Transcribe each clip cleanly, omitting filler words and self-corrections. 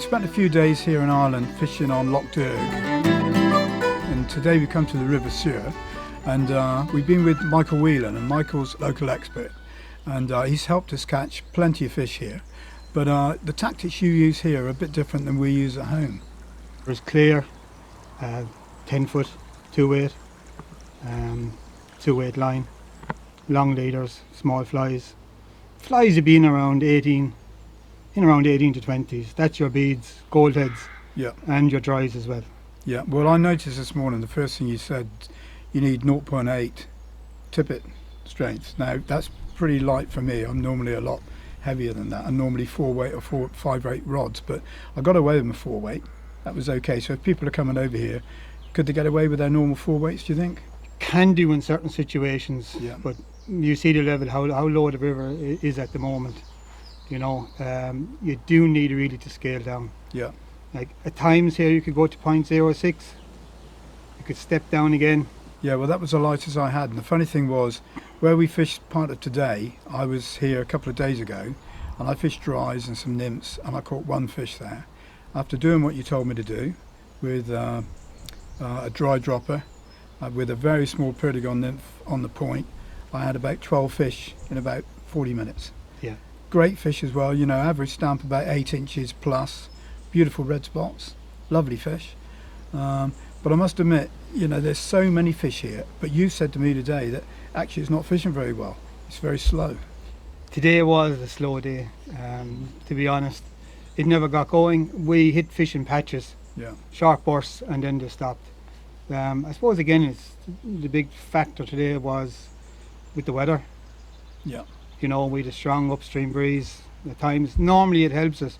spent a few days here in Ireland fishing on Loch Derg, and today we come to the River Suir, and we've been with Michael Whelan, and Michael's local expert, and he's helped us catch plenty of fish here. But the tactics you use here are a bit different than we use at home. There's clear, 10 foot, 2-weight, 2-weight line, long leaders, small flies. Flies have been around 18 to 20s. That's your beads, gold heads, Yeah. and your dries as well. Yeah, well, I noticed this morning, the first thing you said, you need 0.8 tippet strength. Now, that's pretty light for me. I'm normally a lot heavier than that. I'm normally 4-weight or 5-weight rods, but I got away with my 4-weight. That was okay. So if people are coming over here, could they get away with their normal 4-weights, do you think? Can do in certain situations, Yeah. but you see the level, how low the river is at the moment. You know, you do need really to scale down. Yeah. Like at times here you could go to 0.06, you could step down again. Yeah, well, that was the lightest I had. And the funny thing was, where we fished part of today, I was here a couple of days ago, and I fished dries and some nymphs, and I caught one fish there. After doing what you told me to do, with a dry dropper, with a very small perdigon nymph on the point, I had about 12 fish in about 40 minutes. Yeah. Great fish as well, you know, average stamp about 8 inches plus, beautiful red spots, lovely fish. But I must admit, you know, there's so many fish here, but you said to me today that actually it's not fishing very well. It's very slow. Today was a slow day, to be honest. It never got going. We hit fish in patches, Yeah. short bursts, and then they stopped. I suppose again, it's the big factor today was with the weather. Yeah. You know, we had a strong upstream breeze at times. Normally it helps us,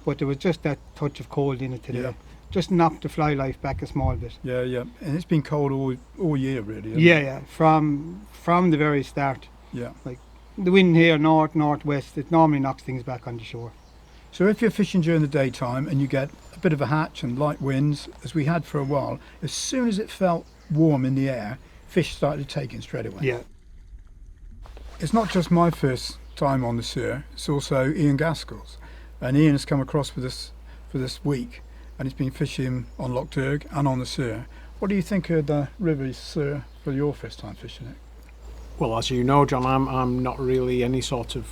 but there was just that touch of cold in it today. Yeah. Just knocked the fly life back a small bit. Yeah, yeah. And it's been cold all year, really. Hasn't Yeah, it? yeah. From the very start. Yeah. The wind here, northwest, it normally knocks things back on the shore. So if you're fishing during the daytime and you get a bit of a hatch and light winds, as we had for a while, as soon as it felt warm in the air, fish started taking straight away. Yeah. It's not just my first time on the Suir, it's also Ian Gaskell's. And Ian has come across with us for this week, and he's been fishing on Loch Derg and on the Suir. What do you think of the River Suir for your first time fishing it? Well, as you know, John, I'm not really any sort of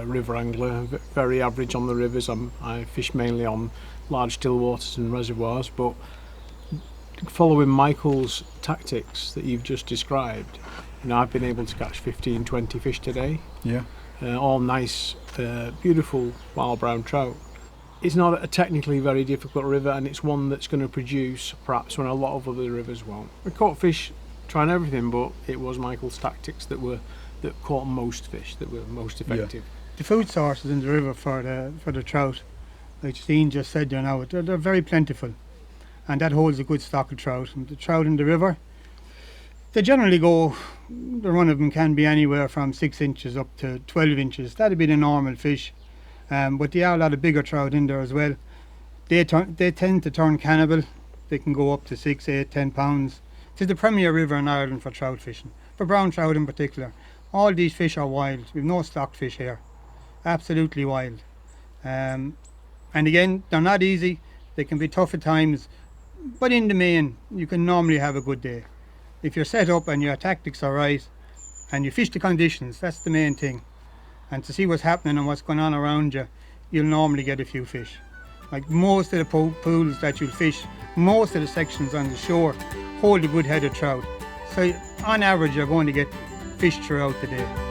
river angler, very average on the rivers. I fish mainly on large still waters and reservoirs, but following Michael's tactics that you've just described, you know, I've been able to catch 15, 20 fish today. Yeah. All nice, beautiful wild brown trout. It's not a technically very difficult river, and it's one that's going to produce perhaps when a lot of other rivers won't. We caught fish trying everything, but it was Michael's tactics that caught most fish, that were most effective. The food sources in the river for the trout, like Steve just said there now, they're very plentiful, and that holds a good stock of trout. And the trout in the river, they generally go, the run of them can be anywhere from 6 inches up to 12 inches. That'd be the normal fish. But there are a lot of bigger trout in there as well. They tend to turn cannibal. They can go up to 6, 8, 10 pounds. It's the premier river in Ireland for trout fishing, for brown trout in particular. All these fish are wild. We've no stocked fish here. Absolutely wild. And again, they're not easy. They can be tough at times. But in the main, you can normally have a good day. If you're set up and your tactics are right, and you fish the conditions, that's the main thing. And to see what's happening and what's going on around you, you'll normally get a few fish. Like most of the pools that you'll fish, most of the sections on the shore hold a good head of trout. So on average, you're going to get fish throughout the day.